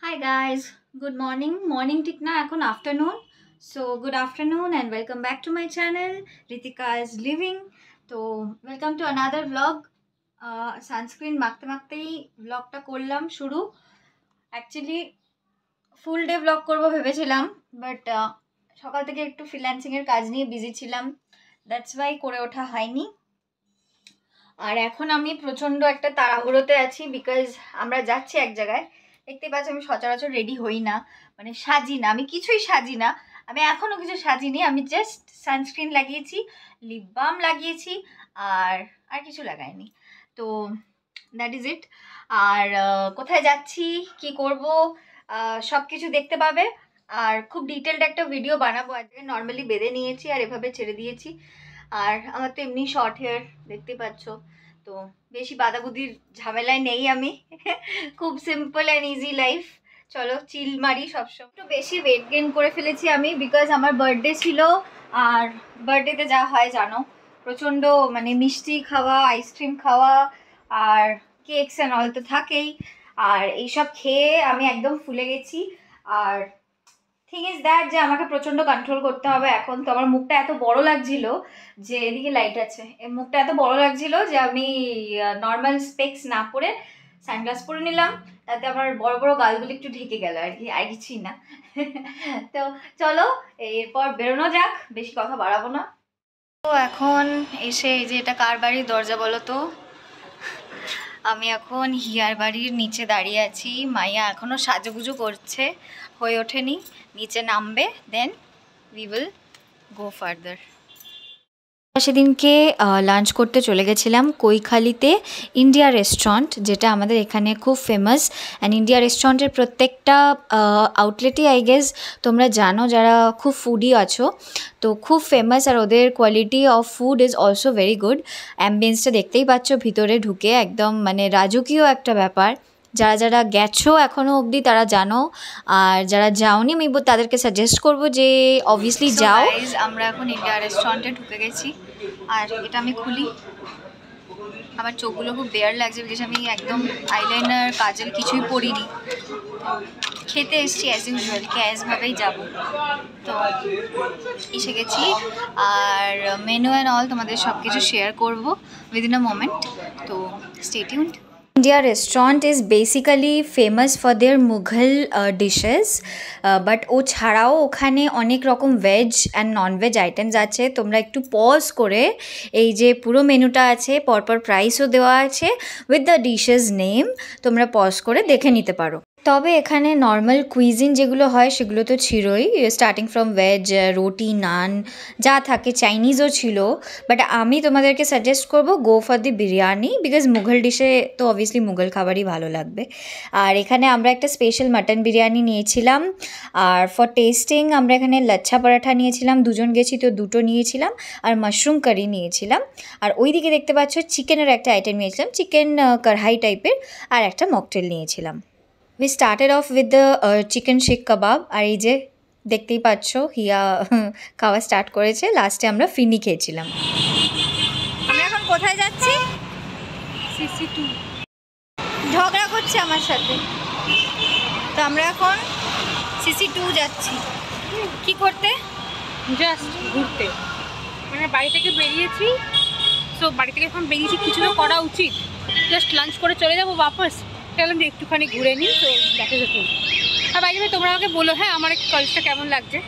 Hi guys, good morning ঠিক না এখন afternoon. So good afternoon and welcome back to my channel Ritika is living. তো welcome to another vlog. Sunscreen মাখতে মাখতেই vlogটা করলাম শুরু. Actually ফুল day vlog করবো ভেবেছিলাম, বাট সকাল থেকে একটু ফ্রিল্যান্সিং এর কাজ নিয়ে বিজি ছিলাম, দ্যাটস ওয়াই করে ওঠা হয়নি। আর এখন আমি প্রচণ্ড একটা তাড়াহুড়োতে আছি বিকজ আমরা যাচ্ছি এক জায়গায়। দেখতে পাচ্ছি আমি সচরাচর রেডি হই না, মানে সাজি না, আমি কিছুই সাজি না। আমি এখনও কিছু সাজিনি, আমি জাস্ট সানস্ক্রিন লাগিয়েছি, লিপ বাম লাগিয়েছি, আর আর কিছু লাগাইনি। তো দ্যাট ইজ ইট। আর কোথায় যাচ্ছি, কি করব, সব কিছু দেখতে পাবে। আর খুব ডিটেলড একটা ভিডিও বানাবো আজকে। নর্মালি বেঁধে নিয়েছি আর এভাবে ছেড়ে দিয়েছি। আর আমার তো এমনি শর্ট হেয়ার দেখতে পাচ্ছ, তো বেশি বাঁধাবুদির ঝামেলায় নেই আমি। খুব সিম্পল অ্যান্ড ইজি লাইফ। চলো চিল মারি সবসময়। একটু বেশি ওয়েট গেইন করে ফেলেছি আমি, বিকজ আমার বার্থডে ছিল। আর বার্থডেতে যা হয় জানো, প্রচণ্ড মানে মিষ্টি খাওয়া, আইসক্রিম খাওয়া, আর কেকস অ্যান্ড অল তো থাকেই। আর এইসব খেয়ে আমি একদম ফুলে গেছি। আর থিং ইজ দ্যাট যে আমাকে প্রচণ্ড কন্ট্রোল করতে হবে এখন। তো আমার মুখটা এত বড় লাগছিল যে, এদিকে লাইট আছে, এই মুখটা এত বড় লাগছিল যে আমি নর্মাল স্পেক্স না পরে সানগ্লাস পরে নিলাম। তাতে আমার বড় বড় গালগুলো একটু ঢেকে গেল আর কি, আর কিছুই না। তো চলো এরপর বেরোনো যাক, বেশি কথা বাড়াবো না। তো এখন এসে এই যে, এটা কার বাড়ির দরজা বলো তো? আমি এখন হিয়ার বাড়ির নিচে দাঁড়িয়ে আছি। মাইয়া এখনও সাজুগুজু করছে, হয়ে ওঠেনি, নিচে নামবে, then we will go further. সেদিনকে লাঞ্চ করতে চলে গেছিলাম কৈখালিতে ইন্ডিয়া রেস্টুরেন্ট, যেটা আমাদের এখানে খুব ফেমাস। অ্যান্ড ইন্ডিয়া রেস্টুরেন্টের প্রত্যেকটা আউটলেটই আই গেস তোমরা জানো যারা খুব ফুডি আছো, তো খুব ফেমাস। আর ওদের quality of food is also very good. অ্যাম্বিয়েন্সটা দেখতেই পাচ্ছ, ভিতরে ঢুকে একদম মানে রাজকীয় একটা ব্যাপার। যারা যারা গেছো এখনও অবধি তারা জানো, আর যারা যাওনি আমি তাদেরকে সাজেস্ট করবো যে অবভিয়াসলি যাও। আমরা এখন ইন্ডিয়া রেস্টুরেন্টে ঢুকে গেছি। আর এটা আমি খুলি, আমার চোখগুলো খুব বেয়ার লাগছে বিকজ আমি একদম আইলাইনার কাজল কিছুই পরিনি। খেতে এসছি অ্যাজ ইউজুয়াল, ক্যাশভাবেই যাবো। তো এসে গেছি, আর মেনু অ্যান্ড অল তোমাদের সব কিছু শেয়ার করবো উইদিন আ মোমেন্ট। তো stay tuned. India restaurant is basically famous for their Mughal dishes, but ও ছাড়াও ওখানে অনেক রকম ভেজ অ্যান্ড ননভেজ আইটেমস আছে। তোমরা একটু পজ করে এই যে পুরো মেনুটা আছে, পরপর প্রাইসও দেওয়া আছে উইথ দ্য ডিশেস নেম, তোমরা পজ করে দেখে নিতে পারো। তবে এখানে নর্মাল কুইজিন যেগুলো হয় সেগুলো তো ছিলই, স্টার্টিং ফ্রম ভেজ, রুটি, নান যা থাকে, চাইনিজও ছিল। বাট আমি তোমাদেরকে সাজেস্ট করবো go for the biryani, because Mughal ডিশে তো অবভিয়াসলি মুঘল খাবারই ভালো লাগবে। আর এখানে আমরা একটা স্পেশাল মাটন বিরিয়ানি নিয়েছিলাম। আর ফর টেস্টিং আমরা এখানে লাচ্ছা পরাঠা নিয়েছিলাম, দুজন গেছি তো দুটো নিয়েছিলাম। আর মাশরুম কারি নিয়েছিলাম। আর ওই দিকে দেখতে পাচ্ছ চিকেনের একটা আইটেম নিয়েছিলাম, চিকেন কড়াই টাইপের, আর একটা মকটেল নিয়েছিলাম। We started off with the chicken শিক কাবাব। আর এই যে দেখতেই পাচ্ছ হিয়া খাওয়া স্টার্ট করেছে, লাস্টে আমরা ফিরনি খেয়েছিলাম। আমরা এখন কোথায় যাচ্ছি? CC2 ঝগড়া করছে আমার সাথে, তো আমরা এখন CC2 যাচ্ছি। কি করতে? জাস্ট ঘুরতে, মানে বাড়ি থেকে বেরিয়েছি। সো বাড়ি থেকে এখন বেরিয়েছি, কিছু তো করা উচিত। জাস্ট লাঞ্চ করে চলে যাবো বাপস, গেলাম যে একটুখানি ঘুরে নিই, তো দেখা যেত। আর বাইরে তোমরা আমাকে বলো হ্যাঁ আমার কলেজটা কেমন লাগছে,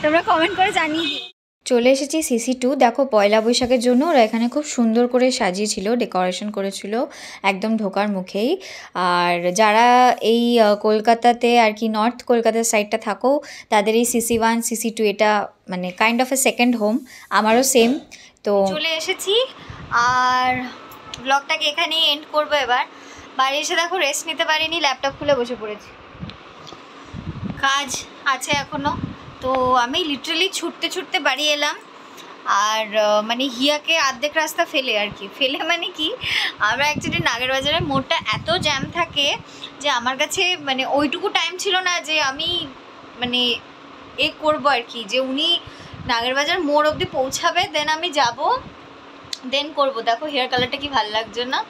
তোমরা কমেন্ট করে জানিয়ে দিও। চলে এসেছি CC2। দেখো পয়লা বৈশাখের জন্য ওরা এখানে খুব সুন্দর করে সাজিয়েছিল, ডেকোরেশন করেছিল একদম ঢোকার মুখেই। আর যারা এই কলকাতাতে আর কি নর্থ কলকাতার সাইডটা থাকো, তাদের এই CC1 CC2 এটা মানে kind of A second home. আমারও সেম। তো চলে এসেছি, আর ব্লগটাকে এখানেই এন্ড করবো এবার। বাড়ি এসে দেখো রেস্ট নিতে পারিনি, ল্যাপটপ খুলে বসে পড়েছি, কাজ আছে এখনও। তো আমি লিটারালি ছুটতে ছুটতে বাড়ি এলাম। আর মানে হিয়াকে অর্ধেক রাস্তা ফেলে আর কি, ফেলে মানে কি, আমরা অ্যাকচুয়ালি নাগেরবাজারের মোড়টা এত জ্যাম থাকে যে আমার কাছে মানে ওইটুকু টাইম ছিল না যে আমি মানে করবো আর কি, যে উনি নাগেরবাজার মোড় অবধি পৌঁছাবে, দেন আমি যাব, দেন করবো। দেখো হেয়ার কালারটা কি ভালো লাগছে না,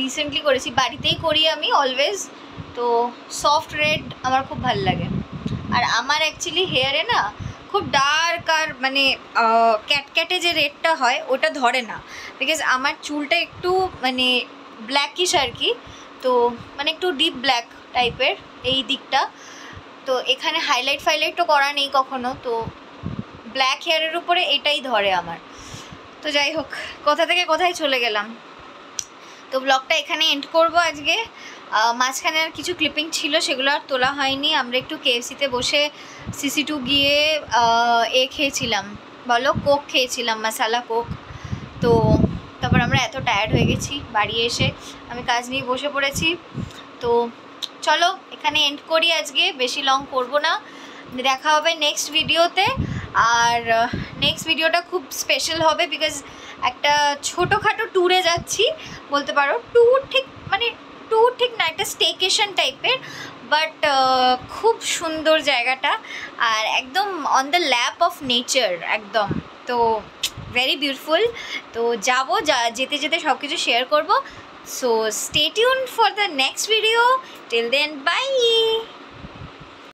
রিসেন্টলি করেছি, বাড়িতেই করি আমি অলওয়েজ। তো সফট রেড আমার খুব ভালো লাগে। আর আমার অ্যাকচুয়ালি হেয়ারে না খুব ডার্ক আর মানে ক্যাটক্যাটে যে রেডটা হয় ওটা ধরে না, বিকজ আমার চুলটা একটু মানে ব্ল্যাকিশ আর কি, তো মানে একটু ডিপ ব্ল্যাক টাইপের এই দিকটা। তো এখানে হাইলাইট ফাইলাইটও করা নেই কখনো, তো ব্ল্যাক হেয়ারের উপরে এটাই ধরে আমার। তো যাই হোক, কোথা থেকে কোথায় চলে গেলাম। তো ব্লগটা এখানে এন্ড করব আজকে। মাঝখানে আর কিছু ক্লিপিং ছিল, সেগুলো আর তোলা হয়নি। আমরা একটু KFC-তে বসে CC2 গিয়ে খেয়েছিলাম, বলো কোক খেয়েছিলাম, মশালা কোক। তো তারপর আমরা এত টায়ার্ড হয়ে গেছি, বাড়ি এসে আমি কাজ নিয়ে বসে পড়েছি। তো চলো এখানে এন্ড করি আজকে, বেশি লং করব না। দেখা হবে নেক্সট ভিডিওতে। আর নেক্সট ভিডিওটা খুব স্পেশাল হবে, বিকজ একটা ছোটোখাটো ট্যুরে যাচ্ছি বলতে পারো। ট্যুর ঠিক না, একটা স্টেকেশন টাইপের, বাট খুব সুন্দর জায়গাটা, আর একদম on the lap of nature একদম। তো ভেরি বিউটিফুল। তো যাবো, যেতে যেতে সব কিছু শেয়ার করবো। So stay tuned for the next video. Till then, by.